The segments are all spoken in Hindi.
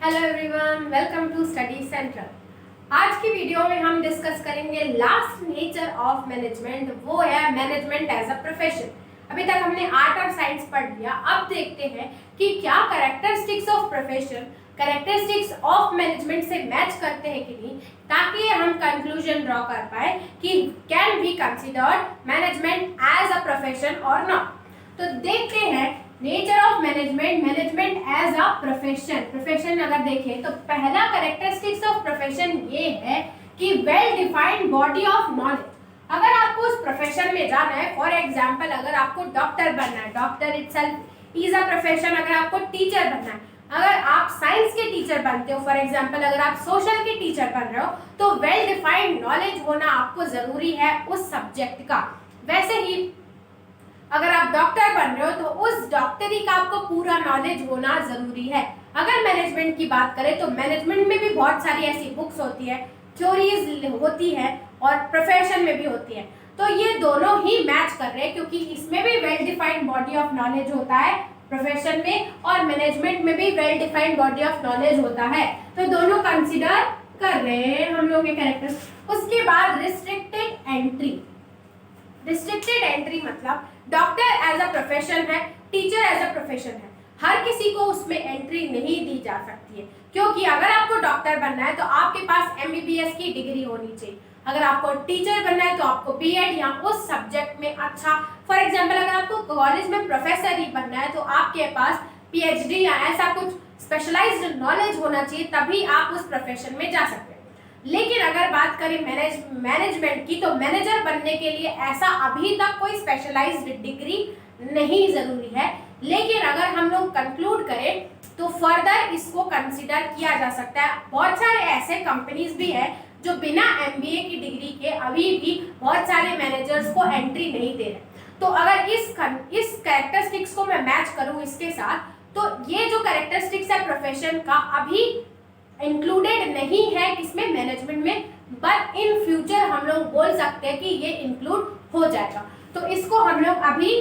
Hello everyone, welcome to study centre. आज की वीडियो में हम डिस्कस करेंगे लास्ट नेचर ऑफ मैनेजमेंट, वो है मैनेजमेंट एज अ प्रोफेशन। अभी तक हमने आर्ट और साइंस पढ़ लिया। अब देखते हैं कि क्या characteristics of profession characteristics of management से मैच करते हैं कि नहीं, ताकि हम कंक्लूजन ड्रॉ कर पाए कि can be considered management as a profession और नॉट। तो देखते हैं nature of management as a profession अगर देखें तो पहला कैरेक्टरिस्टिक्स ऑफ प्रोफेशन ये है कि well defined body of knowledge. अगर आपको उस प्रोफेशन में जाना है, फॉर एग्जांपल अगर आपको डॉक्टर बनना है, doctor itself is a profession. अगर आपको टीचर बनना है, अगर आप साइंस के टीचर बनते हो, फॉर एग्जांपल अगर आप सोशल के टीचर बन रहे हो, तो वेल डिफाइंड नॉलेज होना आपको जरूरी है उस सब्जेक्ट का। वैसे ही अगर आप डॉक्टर बन रहे हो तो उस डॉक्टरी का आपको पूरा नॉलेज होना जरूरी है। अगर मैनेजमेंट की बात करें तो मैनेजमेंट में भी बहुत सारी ऐसी बुक्स होती है, थ्योरीज होती है और प्रोफेशन में भी होती है। तो ये दोनों ही मैच कर रहे हैं, क्योंकि इसमें भी well defined body of knowledge होता है प्रोफेशन में, और मैनेजमेंट में भी well defined body of knowledge होता है। तो दोनों कंसिडर कर रहे हैं हम लोग के कैरेक्टर्स। उसके बाद रिस्ट्रिक्टेड एंट्री। रिस्ट्रिक्टेड एंट्री मतलब डॉक्टर एज अ प्रोफेशन है, टीचर एज अ प्रोफेशन है, हर किसी को उसमें एंट्री नहीं दी जा सकती है। क्योंकि अगर आपको डॉक्टर बनना है तो आपके पास एमबीबीएस की डिग्री होनी चाहिए। अगर आपको टीचर बनना है तो आपको बीएड या उस सब्जेक्ट में अच्छा, फॉर एग्जाम्पल अगर आपको कॉलेज में प्रोफेसर ही बनना है तो आपके पास पीएचडी या ऐसा कुछ स्पेशलाइज्ड नॉलेज होना चाहिए, तभी आप उस प्रोफेशन में जा सकते हैं। लेकिन अगर बात करें मैनेजमेंट की, तो मैनेजर बनने के लिए ऐसा अभी तक कोई स्पेशलाइज्ड डिग्री नहीं जरूरी है। लेकिन अगर हम लोग कंक्लूड करें तो फर्दर इसको कंसिडर किया जा सकता है। बहुत सारे ऐसे कंपनीज भी है जो बिना एमबीए की डिग्री के अभी भी बहुत सारे मैनेजर्स को एंट्री नहीं दे रहे। तो अगर इस कैरेक्टरिस्टिक्स को मैं मैच करूं इसके साथ, तो ये जो कैरेक्टरिस्टिक्स है प्रोफेशन का अभी इंक्लूडेड नहीं है किसमें, मैनेजमेंट में, बट इन फ्यूचर हम लोग बोल सकते हैं कि ये इंक्लूड हो जाएगा। तो इसको हम लोग अभी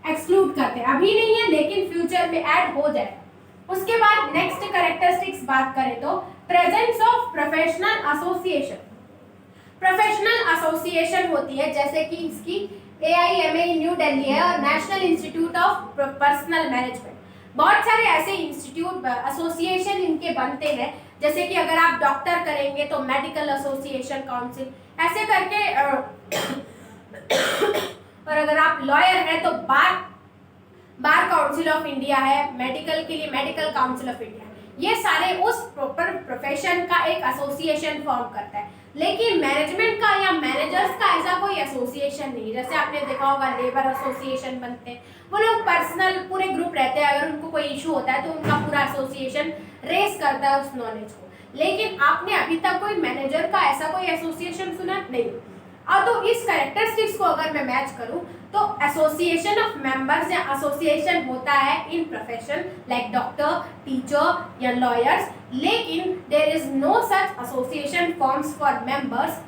एक्सक्लूड करते हैं, अभी नहीं है लेकिन फ्यूचर में ऐड हो जाएगा। उसके बाद नेक्स्ट कैरेक्टरिस्टिक्स बात करें तो presence of professional association. Professional association होती है, जैसे कि इसकी AIMA न्यू दिल्ली है और national institute of personal management. बहुत सारे ऐसे इंस्टीट्यूट एसोसिएशन इनके बनते हैं, जैसे कि अगर आप डॉक्टर करेंगे तो मेडिकल एसोसिएशन काउंसिल ऐसे करके और अगर आप लॉयर हैं तो बार काउंसिल ऑफ इंडिया है, मेडिकल के लिए मेडिकल काउंसिल ऑफ इंडिया। ये सारे उस प्रॉपर प्रोफेशन का एक एसोसिएशन फॉर्म करता है। लेकिन मैनेजमेंट का या मैनेजर्स का ऐसा कोई एसोसिएशन नहीं। जैसे आपने देखा होगा लेबर एसोसिएशन बनते हैं, वो लोग पर्सनल पूरे ग्रुप रहते हैं, अगर उनको कोई इशू होता है तो उनका पूरा एसोसिएशन रेस करता है उस नॉलेज को। लेकिन आपने अभी तक कोई मैनेजर का ऐसा कोई एसोसिएशन सुना नहीं। और तो इस कैरेक्टरिस्टिक्स को अगर मैं मैच करूं तो एसोसिएशन ऑफ मेंबर्स या एसोसिएशन होता है in profession like doctor, teacher या लॉयर्स। लेकिन there is no such association forms for members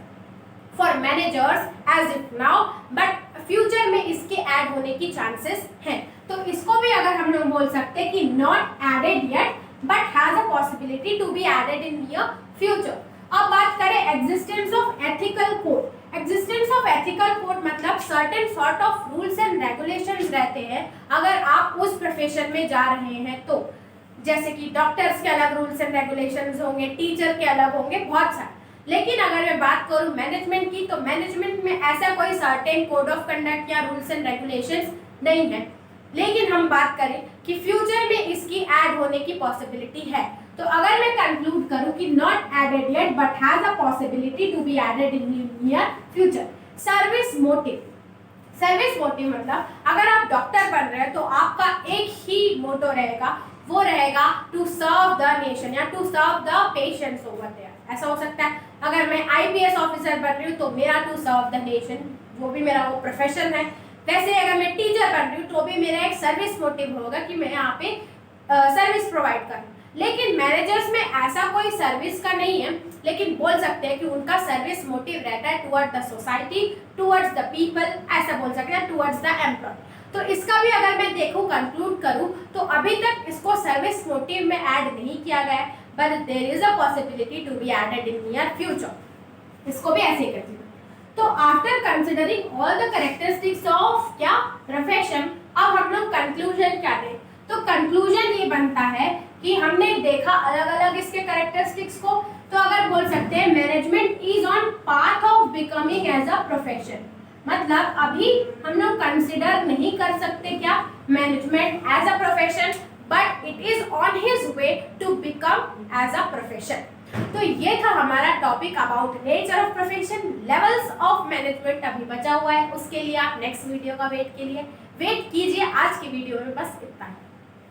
for managers as if now, but future में इसके ऐड होने की चांसेस हैं। तो इसको भी अगर हम लोग बोल सकते हैं कि not added yet but has a possibility to be added in near future. अब बात करें existence of ethical code. Existence of ethical code मतलब certain sort of rules and regulations रहते हैं अगर आप उस प्रोफेशन में जा रहे हैं तो। जैसे कि डॉक्टर्स के अलग रूल्स एंड रेगुलेशंस होंगे, टीचर के अलग होंगे, बहुत सारे। लेकिन अगर मैं बात करूं मैनेजमेंट की, तो मैनेजमेंट में ऐसा कोई सर्टेन कोड ऑफ कंडक्ट या रूल्स एंड रेगुलेशंस नहीं है। लेकिन हम बात करें कि फ्यूचर में इसकी ऐड होने की पॉसिबिलिटी है। तो अगर मैं कंक्लूड करूं कि not added yet but has a possibility to be added in near future. Service motive. Service motive मतलब अगर आप डॉक्टर बन रहे हैं तो आपका एक ही मोटो रहेगा, वो रहेगा टू सर्व द नेशन या to serve the patients over there. ऐसा हो सकता है अगर मैं आईपीएस ऑफिसर बन रही हूँ तो मेरा टू सर्व द नेशन, वो भी मेरा वो प्रोफेशन है। वैसे अगर मैं टीचर बन रही हूँ तो भी मेरा एक सर्विस मोटिव होगा कि मैं यहाँ पे सर्विस प्रोवाइड करूँ। लेकिन मैनेजर्स में ऐसा कोई सर्विस का नहीं है, लेकिन बोल सकते हैं कि उनका सर्विस मोटिव रहता है toward the society, towards the people, ऐसा बोल सकते हैं, टुवर्ड्स द एम्प्लॉय। तो इसका भी अगर मैं देखूं कंक्लूड करूं तो अभी तक इसको सर्विस मोटिव में ऐड नहीं किया गया है, but there is a possibility to be added in near future. इसको भी ऐसे ही करती हूँ। तो after considering all the characteristics of क्या प्रोफेशन, अब हम लोग कंक्लूजन क्या दें? तो कंक्लूजन ये बनता है कि हमने देखा अलग अलग इसके कैरेक्टरिस्टिक्स को, तो अगर बोल सकते हैं management is on path of becoming as a profession, मतलब अभी हम लोग कंसिडर नहीं कर सकते क्या management as a profession, but it is on his way to become as a profession. तो ये था हमारा topic about nature of profession, levels of management अभी बचा हुआ है, उसके लिए आप नेक्स्ट वीडियो का वेट कीजिए। आज की वीडियो में बस इतना ही।